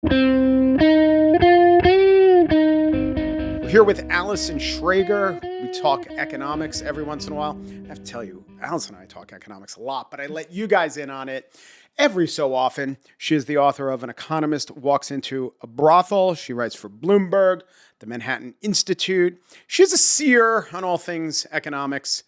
We're here with Allison Schrager. We talk economics every once in a while. I have to tell you, Allison and I talk economics a lot, but I let you guys in on it every so often. She is the author of An Economist Walks Into a Brothel. She writes for Bloomberg, the Manhattan Institute. She's a seer on all things economics.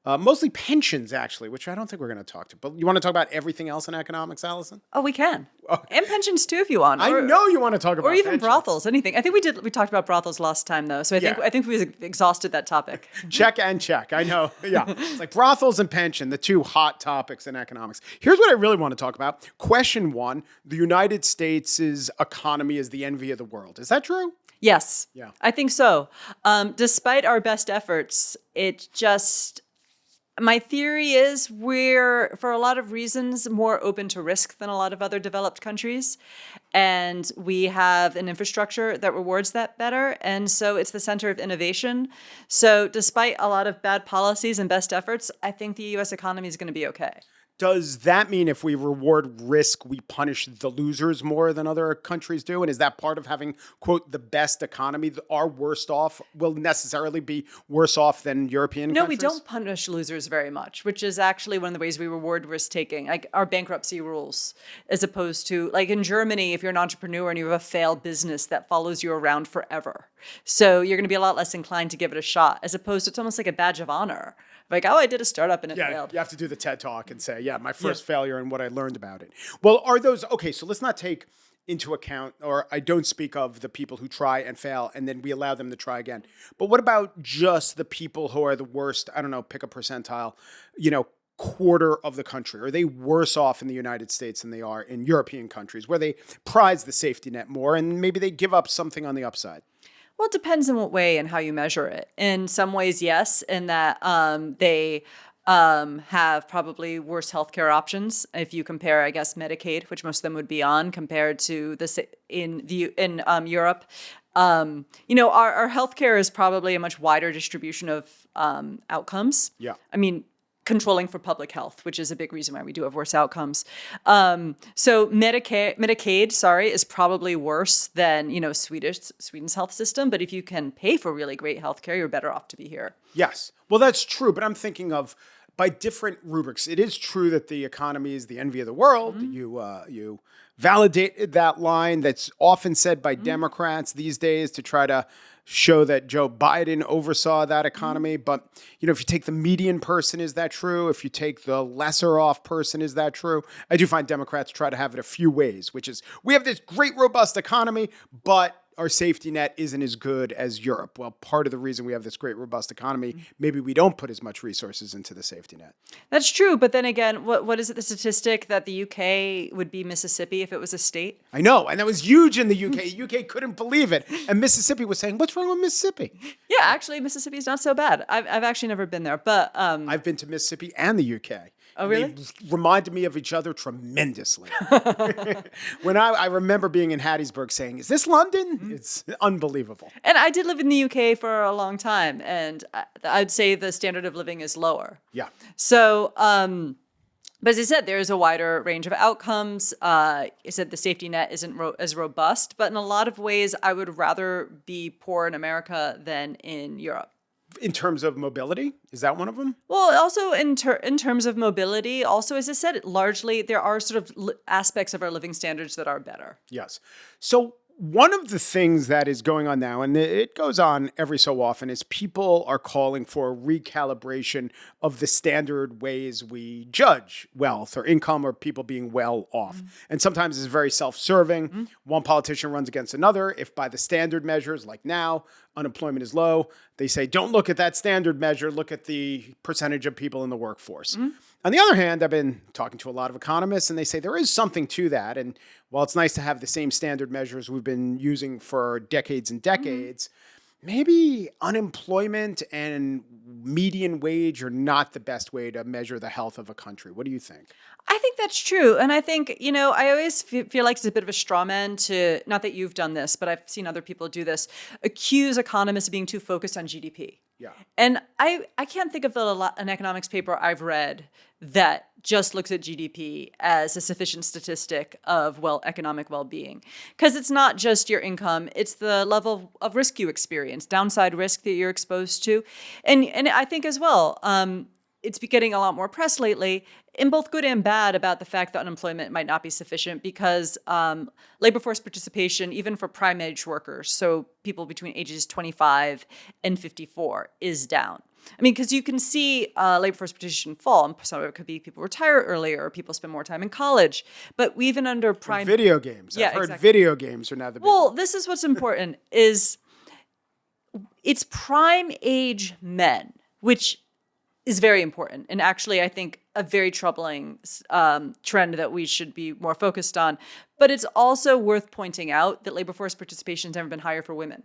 Mostly pensions, actually, which I don't think we're going to talk to. But you want to talk about everything else in economics, Allison? Oh, we can. And pensions, too, if you want. I know you want to talk about Or even pensions. brothels, anything. I think we talked about brothels last time, though. So I think we exhausted that topic. Check and check. I know. Yeah. It's like brothels and pension, the two hot topics in economics. Here's what I really want to talk about. Question one, the United States' economy is the envy of the world. Is that true? Yes. Yeah. I think so. Despite our best efforts, my theory is we're, for a lot of reasons, more open to risk than a lot of other developed countries. And we have an infrastructure that rewards that better. And so it's the center of innovation. So despite a lot of bad policies and best efforts, I think the U.S. economy is going to be okay. Does that mean if we reward risk, we punish the losers more than other countries do? And is that part of having, quote, the best economy? Our worst off will necessarily be worse off than European countries? No, we don't punish losers very much, which is actually one of the ways we reward risk-taking, like our bankruptcy rules, as opposed to, like in Germany, if you're an entrepreneur and you have a failed business, that follows you around forever. So you're going to be a lot less inclined to give it a shot, as opposed to it's almost like a badge of honor. Like, oh, I did a startup and it failed. You have to do the TED Talk and say, my first failure and what I learned about it. Well, are those, okay, so let's not take into account, or I don't speak of the people who try and fail and then we allow them to try again. But what about just the people who are the worst, I don't know, pick a percentile, quarter of the country? Are they worse off in the United States than they are in European countries where they prize the safety net more and maybe they give up something on the upside? Well, it depends on what way and how you measure it. In some ways, yes, in that they have probably worse healthcare options if you compare, I guess, Medicaid, which most of them would be on, compared to in Europe. Our healthcare is probably a much wider distribution of outcomes. Yeah, I mean, controlling for public health, which is a big reason why we do have worse outcomes. So Medicaid, is probably worse than, Sweden's health system. But if you can pay for really great healthcare, you're better off to be here. Yes. Well, that's true. But I'm thinking of by different rubrics. It is true that the economy is the envy of the world. Mm-hmm. You validated that line that's often said by Democrats these days to try to show that Joe Biden oversaw that economy. But, if you take the median person, is that true? If you take the lesser off person, is that true? I do find Democrats try to have it a few ways, which is we have this great, robust economy, but our safety net isn't as good as Europe. Well, part of the reason we have this great, robust economy, maybe we don't put as much resources into the safety net. That's true. But then again, what is it, the statistic that the UK would be Mississippi if it was a state? I know. And that was huge in the UK. UK couldn't believe it. And Mississippi was saying, what's wrong with Mississippi? Yeah, actually, Mississippi is not so bad. I've actually never been there. But I've been to Mississippi and the UK. Oh, really? They reminded me of each other tremendously. When I remember being in Hattiesburg saying, is this London? Mm-hmm. It's unbelievable. And I did live in the UK for a long time, and I'd say the standard of living is lower. Yeah. So, but as I said, there's a wider range of outcomes. I said the safety net isn't as robust, but in a lot of ways, I would rather be poor in America than in Europe. In terms of mobility, is that one of them? Well, also in terms of mobility, also, as I said, largely there are sort of aspects of our living standards that are better. Yes. So one of the things that is going on now, and it goes on every so often, is people are calling for a recalibration of the standard ways we judge wealth or income or people being well off. Mm-hmm. And sometimes it's very self-serving. Mm-hmm. One politician runs against another. If by the standard measures, like now, unemployment is low, they say, don't look at that standard measure, look at the percentage of people in the workforce. Mm-hmm. On the other hand, I've been talking to a lot of economists, and they say there is something to that. And while it's nice to have the same standard measures we've been using for decades and decades, maybe unemployment and median wage are not the best way to measure the health of a country. What do you think? I think that's true. And I think, I always feel like it's a bit of a straw man to, not that you've done this, but I've seen other people do this, accuse economists of being too focused on GDP. Yeah. And I can't think of an economics paper I've read that just looks at GDP as a sufficient statistic of economic well-being. Because it's not just your income, it's the level of risk you experience, downside risk that you're exposed to. And I think as well, it's been getting a lot more press lately, in both good and bad, about the fact that unemployment might not be sufficient because labor force participation, even for prime age workers, so people between ages 25 and 54, is down. I mean, because you can see labor force participation fall. And some of it could be people retire earlier or people spend more time in college. But even under prime... Video games. Yeah, I've heard exactly. video games are now the big Well, one. this is what's important, is it's prime age men, which is very important. And actually, I think a very troubling trend that we should be more focused on. But it's also worth pointing out that labor force participation has never been higher for women.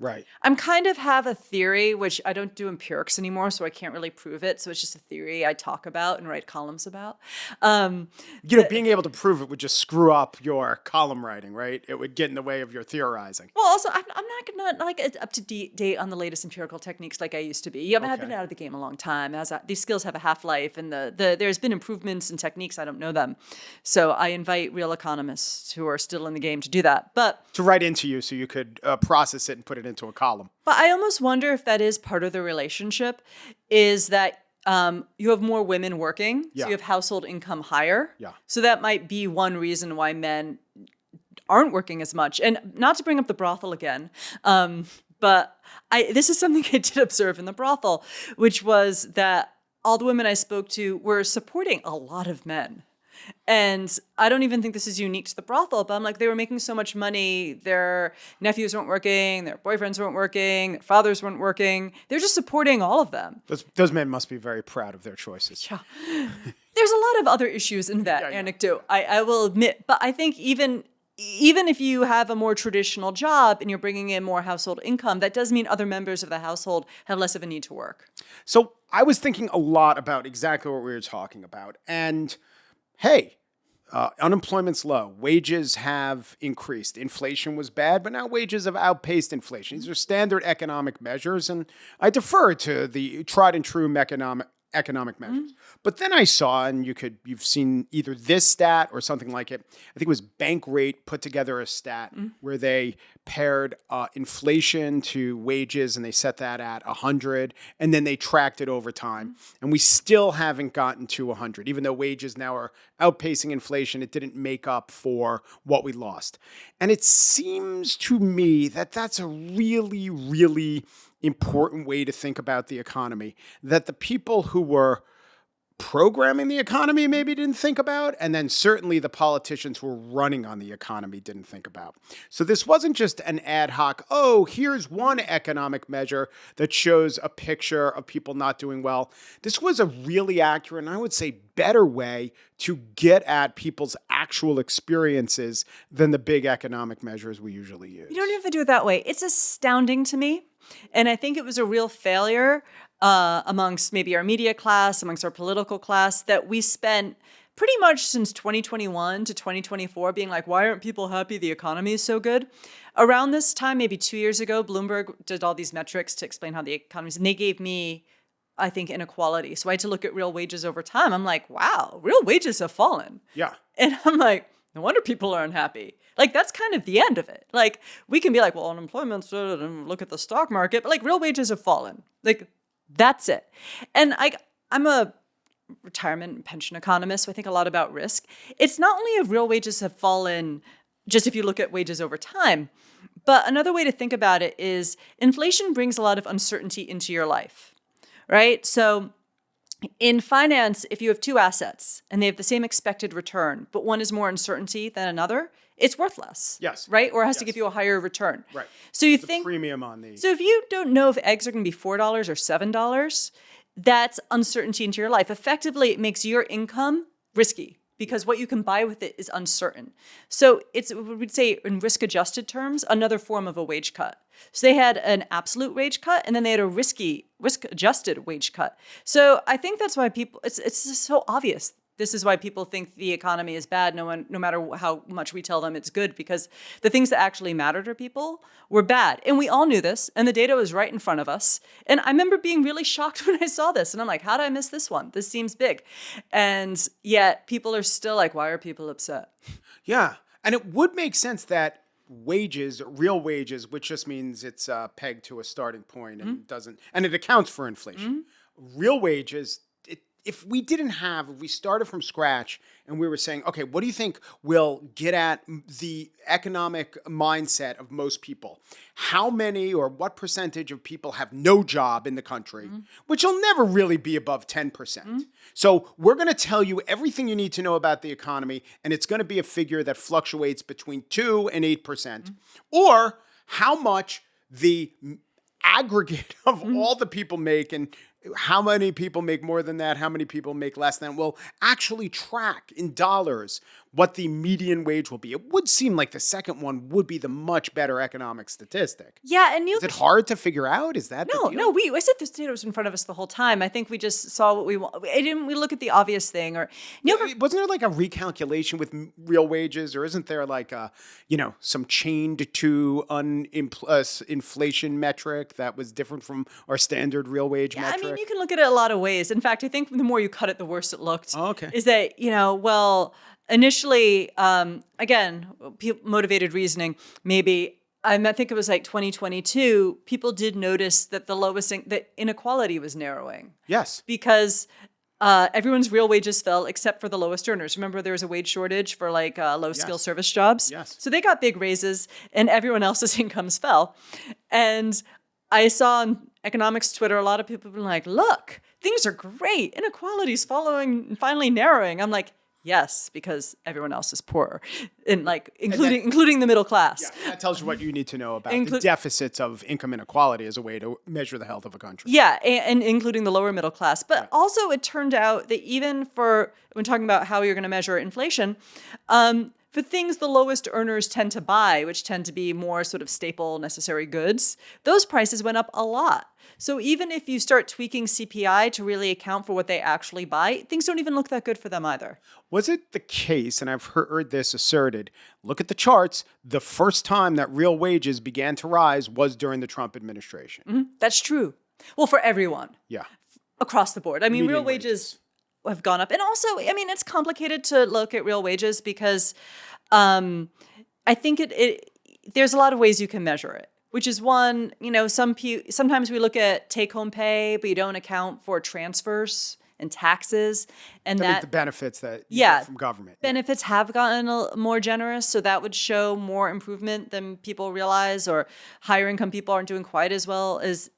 Right. I'm kind of have a theory, which I don't do empirics anymore, so I can't really prove it. So it's just a theory I talk about and write columns about. Being able to prove it would just screw up your column writing, right? It would get in the way of your theorizing. Well, also, I'm not like up to date on the latest empirical techniques like I used to be. I mean, I've been out of the game a long time. These skills have a half-life, and there's been improvements in techniques. I don't know them. So I invite real economists who are still in the game to do that. But to write into you so you could process it and put it into a column. But I almost wonder if that is part of the relationship, is that you have more women working, so you have household income higher. Yeah. So that might be one reason why men aren't working as much. And not to bring up the brothel again, but this is something I did observe in the brothel, which was that all the women I spoke to were supporting a lot of men. And I don't even think this is unique to the brothel, but I'm like, they were making so much money. Their nephews weren't working. Their boyfriends weren't working. Their fathers weren't working. They're just supporting all of them. Those men must be very proud of their choices. Yeah. There's a lot of other issues in that anecdote, I will admit. But I think even if you have a more traditional job and you're bringing in more household income, that does mean other members of the household have less of a need to work. So I was thinking a lot about exactly what we were talking about. And hey, unemployment's low. Wages have increased. Inflation was bad, but now wages have outpaced inflation. These are standard economic measures, and I defer to the tried and true economic measures. But then I saw, and you've seen either this stat or something like it. I think it was Bankrate put together a stat where they paired inflation to wages, and they set that at 100, and then they tracked it over time. And we still haven't gotten to 100, even though wages now are outpacing inflation. It didn't make up for what we lost. And it seems to me that that's a really, really important way to think about the economy, that the people who were programming the economy maybe didn't think about, and then certainly the politicians who were running on the economy didn't think about. So this wasn't just an ad hoc, here's one economic measure that shows a picture of people not doing well. This was a really accurate, and I would say better way to get at people's actual experiences than the big economic measures we usually use. You don't have to do it that way. It's astounding to me. And I think it was a real failure amongst maybe our media class, amongst our political class, that we spent pretty much since 2021 to 2024 being like, why aren't people happy? The economy is so good. Around this time, maybe 2 years ago, Bloomberg did all these metrics to explain how the economy is, and they gave me, I think, inequality. So I had to look at real wages over time. I'm like, wow, real wages have fallen. Yeah. And I'm like, no wonder people are unhappy. Like, that's kind of the end of it. Like, we can be like, well, unemployment's, and look at the stock market, but like real wages have fallen. Like, that's it. And I'm a retirement and pension economist, so I think a lot about risk. It's not only if real wages have fallen, just if you look at wages over time, but another way to think about it is inflation brings a lot of uncertainty into your life, right? So in finance, if you have two assets and they have the same expected return, but one is more uncertainty than another, it's worth less. Yes. Right? Or it has to give you a higher return. Right. So you the think premium on the. So if you don't know if eggs are going to be $4 or $7, that's uncertainty into your life. Effectively, it makes your income risky because what you can buy with it is uncertain. So it's, we'd say in risk-adjusted terms, another form of a wage cut. So they had an absolute wage cut, and then they had a risk-adjusted wage cut. So I think that's why people, it's just so obvious. This is why people think the economy is bad, no matter how much we tell them it's good, because the things that actually matter to people were bad. And we all knew this, and the data was right in front of us. And I remember being really shocked when I saw this, and I'm like, how did I miss this one? This seems big. And yet people are still like, why are people upset? Yeah. And it would make sense that wages, real wages, which just means it's pegged to a starting point and and it accounts for inflation. Real wages, if we started from scratch and we were saying, okay, what do you think will get at the economic mindset of most people? How many or what percentage of people have no job in the country, which will never really be above 10%. So we're going to tell you everything you need to know about the economy, and it's going to be a figure that fluctuates between 2 and 8%, or how much the aggregate of all the people make, and how many people make more than that, how many people make less than, will actually track in dollars what the median wage will be. It would seem like the second one would be the much better economic statistic. Yeah, and is it hard to figure out? Is that the deal? No, I said this data was in front of us the whole time. I think we just saw what we want. Didn't we look at the obvious thing? Or wasn't there like a recalculation with real wages, or isn't there like a, some chained to inflation metric that was different from our standard real wage metric? I mean, you can look at it a lot of ways. In fact, I think the more you cut it, the worse it looked. Oh, okay. Is that, initially, again, motivated reasoning, maybe, I think it was like 2022, people did notice that the inequality was narrowing. Yes. Because everyone's real wages fell except for the lowest earners. Remember, there was a wage shortage for like low-skill service jobs? Yes. So they got big raises and everyone else's incomes fell. And I saw on economics Twitter, a lot of people were like, look, things are great. Inequality's finally narrowing. I'm like, yes, because everyone else is poorer, and including the middle class. Yeah, that tells you what you need to know about the deficits of income inequality as a way to measure the health of a country. Yeah, and including the lower middle class. But also it turned out that even when talking about how you're going to measure inflation, for things the lowest earners tend to buy, which tend to be more sort of staple necessary goods, those prices went up a lot. So even if you start tweaking CPI to really account for what they actually buy, things don't even look that good for them either. Was it the case, and I've heard this asserted, look at the charts, the first time that real wages began to rise was during the Trump administration? That's true. Well, for everyone. Yeah. Across the board. I mean, real wages have gone up. And also, I mean, it's complicated to look at real wages because I think there's a lot of ways you can measure it. Which is one, sometimes we look at take-home pay, but you don't account for transfers and taxes, and the benefits that you get from government. Benefits have gotten more generous, so that would show more improvement than people realize. Or higher income people aren't doing quite as well as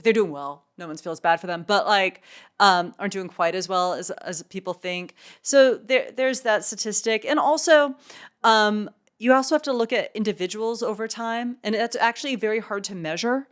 they're doing well. No one feels bad for them, but aren't doing quite as well as people think. So there's that statistic, and also. You also have to look at individuals over time, and that's actually very hard to measure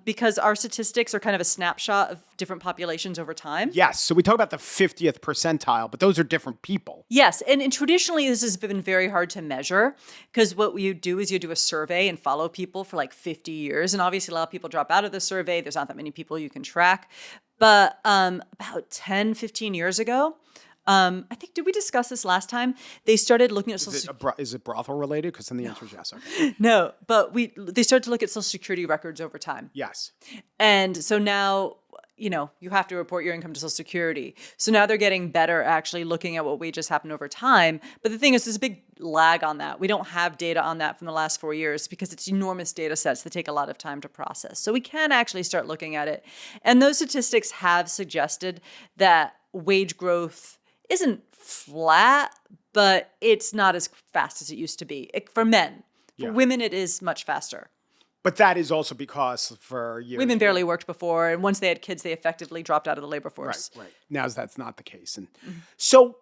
because our statistics are kind of a snapshot of different populations over time. Yes, so we talk about the 50th percentile, but those are different people. Yes, and traditionally this has been very hard to measure because what you do is you do a survey and follow people for like 50 years, and obviously a lot of people drop out of the survey. There's not that many people you can track, but about 10, 15 years ago, I think, did we discuss this last time? They started looking at is it brothel related? Because then the answer is yes. Okay. No, but they started to look at Social Security records over time. Yes. And so now, you have to report your income to Social Security. So now they're getting better actually looking at what wages happen over time. But the thing is, there's a big lag on that. We don't have data on that from the last 4 years because it's enormous data sets that take a lot of time to process. So we can actually start looking at it. And those statistics have suggested that wage growth isn't flat, but it's not as fast as it used to be for men. For women, it is much faster. But that is also because for years women barely worked before, and once they had kids, they effectively dropped out of the labor force. Right. Now that's not the case. And so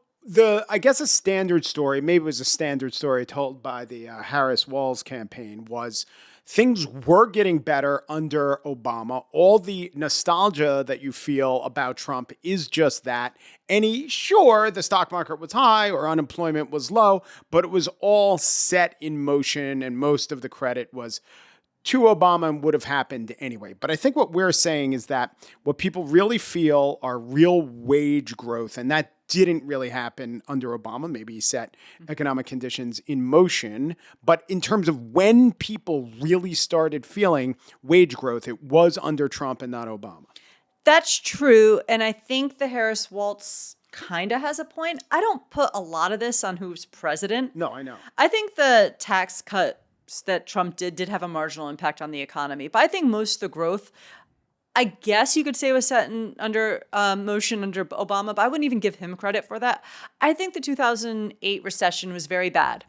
I guess a standard story, maybe it was a standard story told by the Harris-Walz campaign, was things were getting better under Obama. All the nostalgia that you feel about Trump is just that. And sure, the stock market was high or unemployment was low, but it was all set in motion, and most of the credit was to Obama would have happened anyway. But I think what we're saying is that what people really feel are real wage growth, and that didn't really happen under Obama. Maybe he set economic conditions in motion. But in terms of when people really started feeling wage growth, it was under Trump and not Obama. That's true. And I think the Harris-Waltz kind of has a point. I don't put a lot of this on who's president. No, I know. I think the tax cuts that Trump did have a marginal impact on the economy. But I think most of the growth, I guess you could say, was set under motion under Obama, but I wouldn't even give him credit for that. I think the 2008 recession was very bad.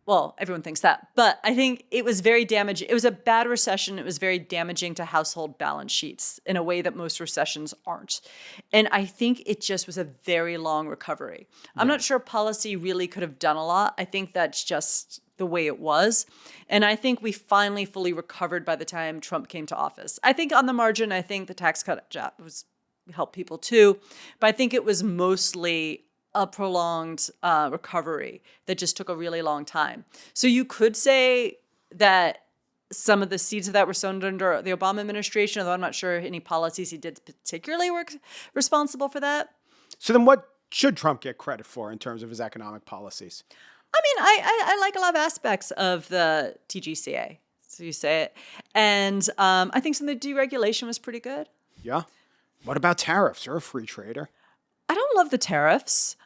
Well, everyone thinks that, but I think it was very damaging. It was a bad recession. It was very damaging to household balance sheets in a way that most recessions aren't. And I think it just was a very long recovery. I'm not sure policy really could have done a lot. I think that's just the way it was. And I think we finally fully recovered by the time Trump came to office. I think on the margin, I think the tax cut job helped people too, but I think it was mostly a prolonged recovery that just took a really long time. So you could say that some of the seeds of that were sown under the Obama administration, although I'm not sure any policies he did particularly were responsible for that. So then what should Trump get credit for in terms of his economic policies? I mean, I like a lot of aspects of the TGCA, so you say it. And I think some of the deregulation was pretty good. Yeah. What about tariffs? You're a free trader. I don't love the tariffs.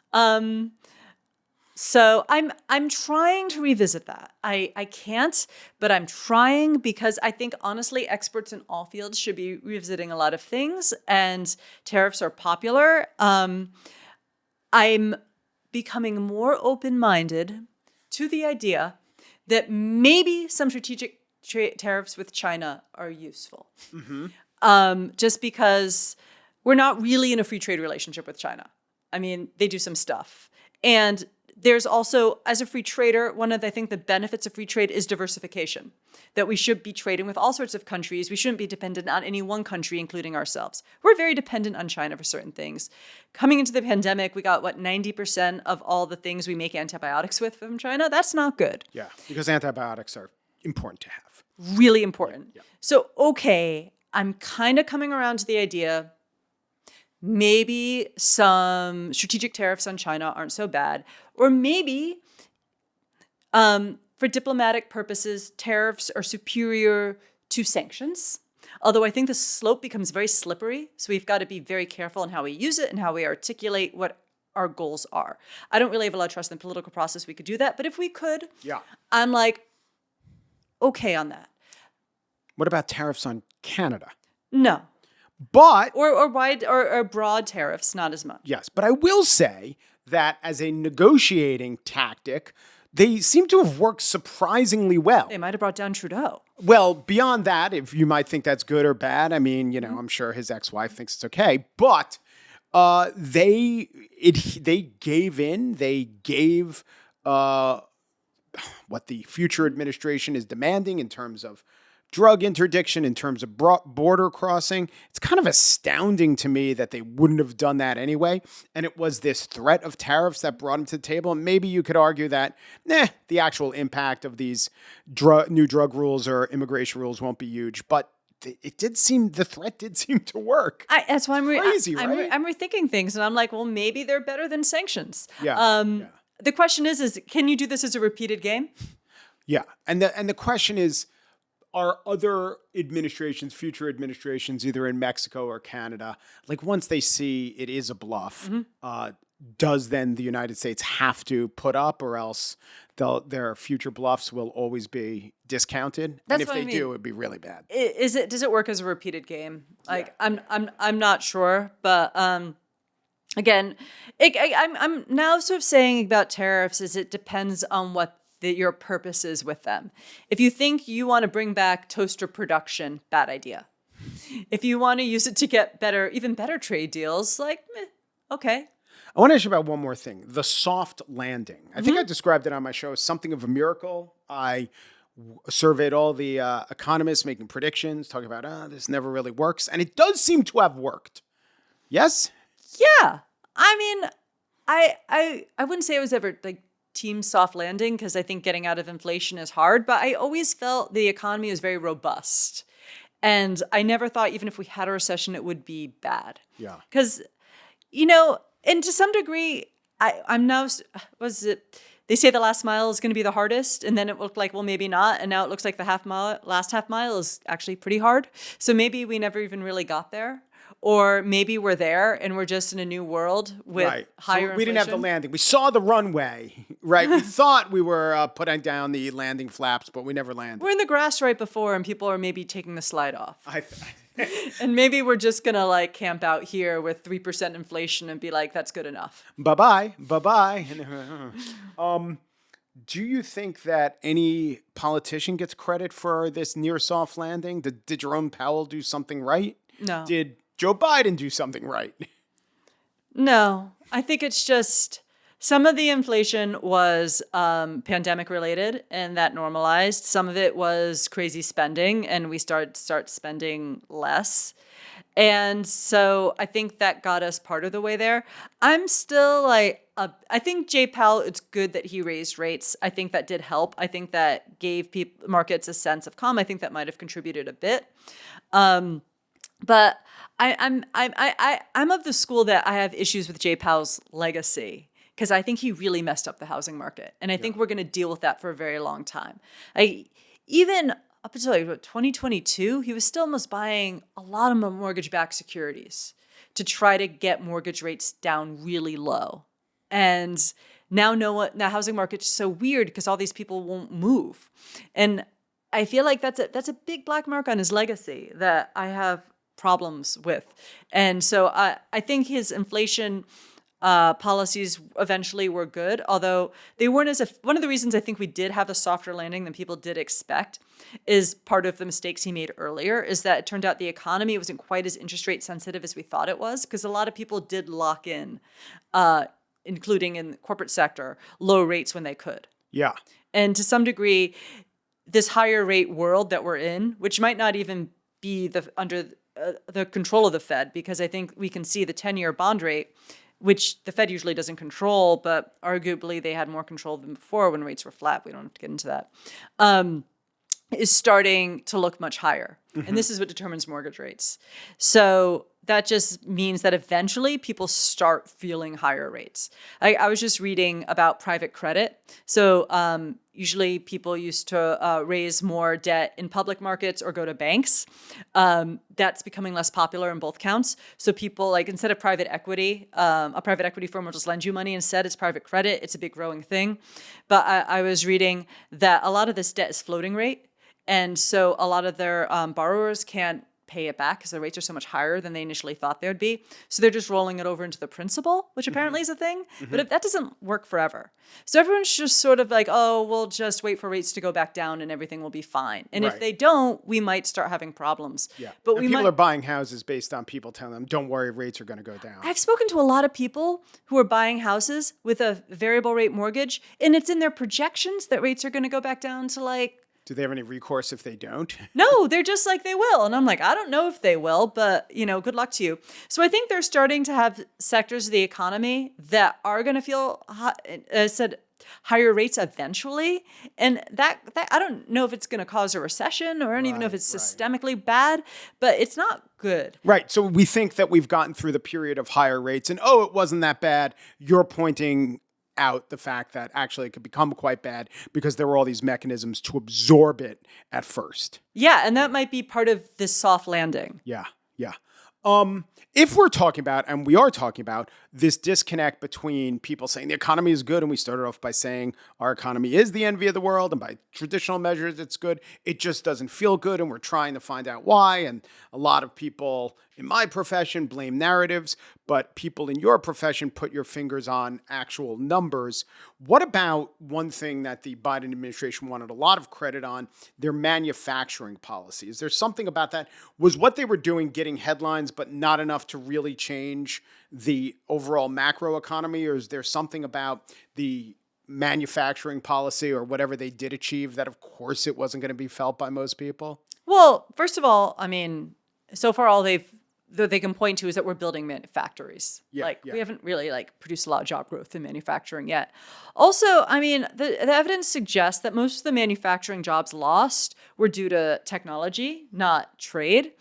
So I'm trying to revisit that. I can't, but I'm trying because I think, honestly, experts in all fields should be revisiting a lot of things, and tariffs are popular. I'm becoming more open-minded to the idea that maybe some strategic tariffs with China are useful. Just because we're not really in a free trade relationship with China. I mean, they do some stuff. And there's also, as a free trader, one of, I think, the benefits of free trade is diversification, that we should be trading with all sorts of countries. We shouldn't be dependent on any one country, including ourselves. We're very dependent on China for certain things. Coming into the pandemic, we got, 90% of all the things we make antibiotics with from China? That's not good. Yeah, because antibiotics are important to have. Really important. Yeah. So, okay, I'm kind of coming around to the idea maybe some strategic tariffs on China aren't so bad. Or maybe for diplomatic purposes, tariffs are superior to sanctions. Although I think the slope becomes very slippery. So we've got to be very careful in how we use it and how we articulate what our goals are. I don't really have a lot of trust in the political process. We could do that. But if we could, I'm like, okay on that. What about tariffs on Canada? No. But or wide or broad tariffs, not as much. Yes, but I will say that as a negotiating tactic, they seem to have worked surprisingly well. They might have brought down Trudeau. Well, beyond that, if you might think that's good or bad, I mean, I'm sure his ex-wife thinks it's okay, but they gave in. They gave what the future administration is demanding in terms of drug interdiction, in terms of border crossing. It's kind of astounding to me that they wouldn't have done that anyway. And it was this threat of tariffs that brought them to the table. And maybe you could argue that, the actual impact of these new drug rules or immigration rules won't be huge. But the threat did seem to work. That's why crazy, right? I'm rethinking things. And I'm like, well, maybe they're better than sanctions. Yeah. The question is can you do this as a repeated game? Yeah. And the question is, are other administrations, future administrations, either in Mexico or Canada, like once they see it is a bluff, does then the United States have to put up, or else their future bluffs will always be discounted? And if they do, it'd be really bad. Does it work as a repeated game? Like I'm not sure, but again, I'm now sort of saying about tariffs is it depends on what your purpose is with them. If you think you want to bring back toaster production, bad idea. If you want to use it to get even better trade deals, okay. I want to ask you about one more thing, the soft landing. I think I described it on my show as something of a miracle. I surveyed all the economists making predictions, talking about, this never really works. And it does seem to have worked. Yes? Yeah. I mean, I wouldn't say I was ever team soft landing because I think getting out of inflation is hard, but I always felt the economy was very robust. And I never thought even if we had a recession, it would be bad. Yeah. Because, and to some degree, I'm now, they say the last mile is going to be the hardest, and then it looked like, well, maybe not. And now it looks like the last half mile is actually pretty hard. So maybe we never even really got there. Or maybe we're there and we're just in a new world with higher inflation. We didn't have the landing. We saw the runway, right? We thought we were putting down the landing flaps, but we never landed. We're in the grass right before, and people are maybe taking the slide off. And maybe we're just going to camp out here with 3% inflation and be like, that's good enough. Bye-bye. Bye-bye. Do you think that any politician gets credit for this near soft landing? Did Jerome Powell do something right? No. Did Joe Biden do something right? No. I think it's just some of the inflation was pandemic related, and that normalized. Some of it was crazy spending, and we start spending less. And so I think that got us part of the way there. I'm still I think Jay Powell, it's good that he raised rates. I think that did help. I think that gave markets a sense of calm. I think that might have contributed a bit. But I'm of the school that I have issues with Jay Powell's legacy because I think he really messed up the housing market, and I think we're going to deal with that for a very long time. Even up until 2022, he was still almost buying a lot of mortgage-backed securities to try to get mortgage rates down really low, and now the housing market's so weird because all these people won't move, and I feel like that's a big black mark on his legacy that I have problems with. And so I think his inflation policies eventually were good, although they weren't one of the reasons I think we did have a softer landing than people did expect is part of the mistakes he made earlier is that it turned out the economy wasn't quite as interest rate sensitive as we thought it was because a lot of people did lock in, including in the corporate sector, low rates when they could. Yeah. And to some degree, this higher rate world that we're in, which might not even be under the control of the Fed, because I think we can see the 10-year bond rate, which the Fed usually doesn't control, but arguably they had more control than before when rates were flat. We don't have to get into that. Is starting to look much higher. Mm-hmm. And this is what determines mortgage rates. So that just means that eventually people start feeling higher rates. I was just reading about private credit. So usually people used to raise more debt in public markets or go to banks. That's becoming less popular in both counts. So people instead of private equity, a private equity firm will just lend you money. Instead, it's private credit. It's a big growing thing. But I was reading that a lot of this debt is floating rate. And so a lot of their borrowers can't pay it back because the rates are so much higher than they initially thought they would be. So they're just rolling it over into the principal, which apparently is a thing. Mm-hmm. But that doesn't work forever. So everyone's just sort of we'll just wait for rates to go back down and everything will be fine. And if they don't, we might start having problems. Yeah. But people are buying houses based on people telling them, don't worry, rates are going to go down. I've spoken to a lot of people who are buying houses with a variable rate mortgage, and it's in their projections that rates are going to go back down to do they have any recourse if they don't? No, they're just they will. And I'm I don't know if they will, but, good luck to you. So I think they're starting to have sectors of the economy that are going to feel, higher rates eventually. And that I don't know if it's going to cause a recession or I don't even know if it's systemically bad, but it's not good. Right. So we think that we've gotten through the period of higher rates and, it wasn't that bad. You're pointing out the fact that actually it could become quite bad because there were all these mechanisms to absorb it at first. Yeah, and that might be part of this soft landing. Yeah. If we're talking about, and we are talking about, this disconnect between people saying the economy is good, and we started off by saying our economy is the envy of the world, and by traditional measures it's good, it just doesn't feel good, and we're trying to find out why, and a lot of people in my profession blame narratives, but people in your profession put your fingers on actual numbers. What about one thing that the Biden administration wanted a lot of credit on, their manufacturing policy? Is there something about that? Was what they were doing getting headlines, but not enough to really change the overall macro economy? Or is there something about the manufacturing policy or whatever they did achieve that, of course, it wasn't going to be felt by most people? Well, first of all, so far all that they can point to is that we're building factories. Yeah, We haven't really produced a lot of job growth in manufacturing yet. Also, I mean, the evidence suggests that most of the manufacturing jobs lost were due to technology, not trade.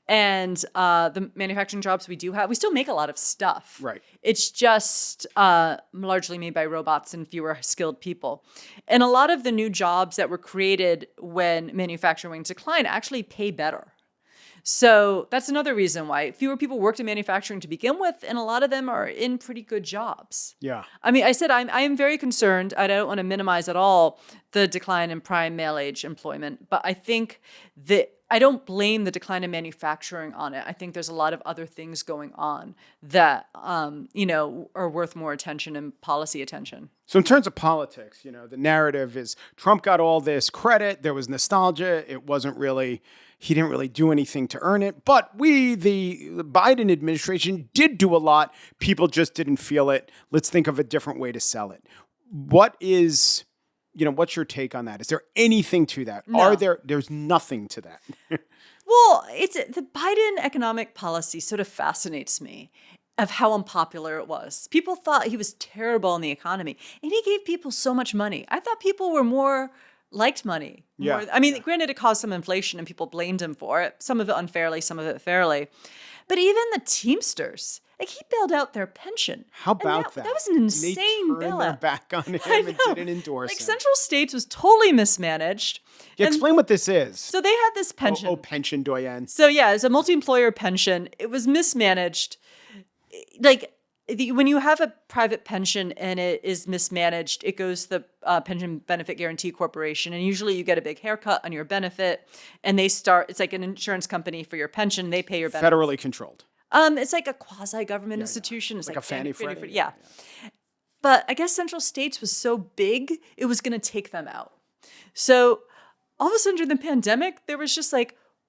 And the manufacturing jobs we do have, we still make a lot of stuff. Right. It's just largely made by robots and fewer skilled people. And a lot of the new jobs that were created when manufacturing declined actually pay better. So that's another reason why fewer people worked in manufacturing to begin with, and a lot of them are in pretty good jobs. Yeah. I mean, I said I am very concerned. I don't want to minimize at all the decline in prime male age employment, but I think that I don't blame the decline in manufacturing on it. I think there's a lot of other things going on that, are worth more attention and policy attention. So in terms of politics, the narrative is Trump got all this credit. There was nostalgia. He didn't really do anything to earn it. But the Biden administration did do a lot. People just didn't feel it. Let's think of a different way to sell it. What's your take on that? Is there anything to that? No. There's nothing to that. Well, it's the Biden economic policy sort of fascinates me of how unpopular it was. People thought he was terrible in the economy, and he gave people so much money. I thought people were liked money. Yeah. Granted, it caused some inflation and people blamed him for it. Some of it unfairly, some of it fairly. But even the Teamsters, he bailed out their pension. How about that? That was an insane They turned bailout. their back on him and didn't endorse him. Central States was totally mismanaged. Yeah, explain what this is. So they had this pension. Oh, pension doyen. So yeah, it's a multi-employer pension. It was mismanaged. When you have a private pension and it is mismanaged, it goes to the Pension Benefit Guarantee Corporation, and usually you get a big haircut on your benefit. And it's like an insurance company for your pension. They pay your benefit. Federally controlled. It's like a quasi-government institution. It's like a Fannie Freddie. Yeah. But I guess Central States was so big, it was going to take them out. So all of a sudden during the pandemic, there was just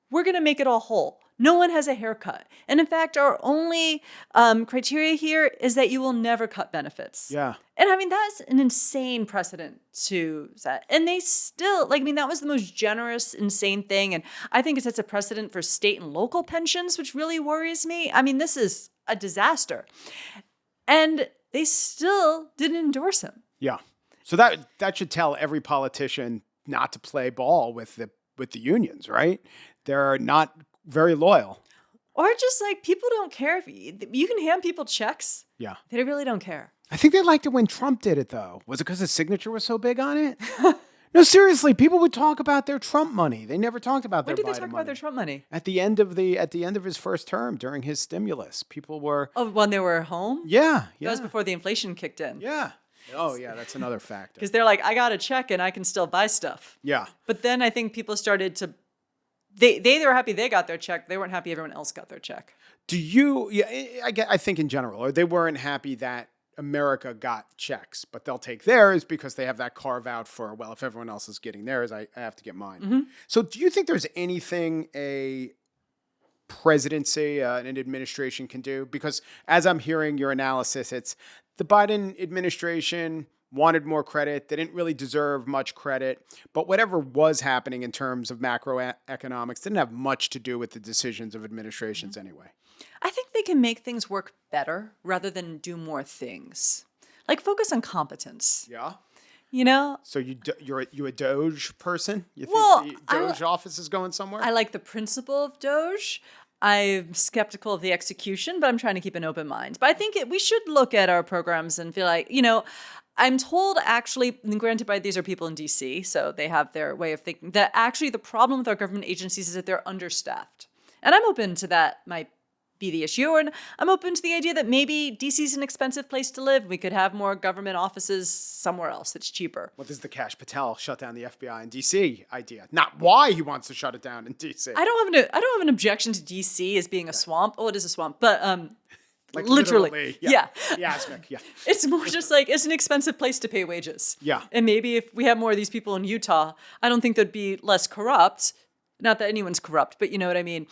we're going to make it all whole. No one has a haircut. And in fact, our only criteria here is that you will never cut benefits. Yeah. And that's an insane precedent to set. And they still, that was the most generous, insane thing. And I think it sets a precedent for state and local pensions, which really worries me. This is a disaster. And they still didn't endorse him. Yeah. So that should tell every politician not to play ball with the unions, right? They're not very loyal. Or just people don't care if you can hand people checks. Yeah. They really don't care. I think they liked it when Trump did it, though. Was it because his signature was so big on it? No, seriously, people would talk about their Trump money. They never talked about their Biden money. When did they talk about their Trump money? At the end of his first term during his stimulus, people were. Oh, when they were home? Yeah. That was before the inflation kicked in. Yeah. Oh, yeah, that's another factor. Because they're I got a check and I can still buy stuff. Yeah. But then I think people started to. They were happy they got their check. They weren't happy everyone else got their check. Do you? Yeah, I think in general, or they weren't happy that America got checks, but they'll take theirs because they have that carve out for, well, if everyone else is getting theirs, I have to get mine. Mm-hmm. So do you think there's anything a presidency, an administration can do? Because as I'm hearing your analysis, it's the Biden administration wanted more credit. They didn't really deserve much credit. But whatever was happening in terms of macroeconomics didn't have much to do with the decisions of administrations anyway. I think they can make things work better rather than do more things. Focus on competence. Yeah. So you're a Doge person? You think the Doge office is going somewhere? I like the principle of Doge. I'm skeptical of the execution, but I'm trying to keep an open mind. But I think we should look at our programs and feel I'm told actually, and granted these are people in DC, so they have their way of thinking, that actually the problem with our government agencies is that they're understaffed. And I'm open to that might be the issue. And I'm open to the idea that maybe DC is an expensive place to live. We could have more government offices somewhere else that's cheaper. What does the Kash Patel shut down the FBI in DC idea? Not why he wants to shut it down in DC. I don't have an objection to DC as being a swamp. Oh, it is a swamp, but literally. Yeah. Yasmic, yeah. It's more just it's an expensive place to pay wages. Yeah. And maybe if we have more of these people in Utah, I don't think they'd be less corrupt. Not that anyone's corrupt, but you know what I mean.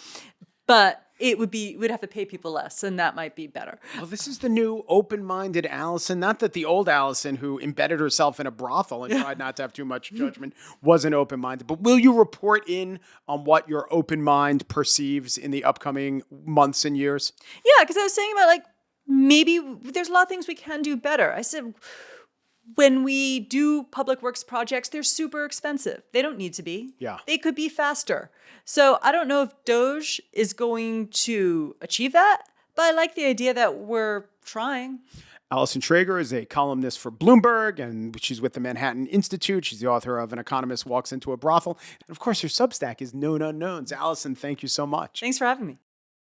But we'd have to pay people less, and that might be better. Well, this is the new open-minded Allison. Not that the old Allison, who embedded herself in a brothel and tried not to have too much judgment, wasn't open-minded. But will you report in on what your open mind perceives in the upcoming months and years? Yeah, because I was saying about like maybe there's a lot of things we can do better. I said, when we do public works projects, they're super expensive. They don't need to be. Yeah. They could be faster. So I don't know if Doge is going to achieve that, but I like the idea that we're trying. Allison Schrager is a columnist for Bloomberg, and she's with the Manhattan Institute. She's the author of An Economist Walks into a Brothel. And of course, her Substack is Known Unknowns. Allison, thank you so much. Thanks for having me.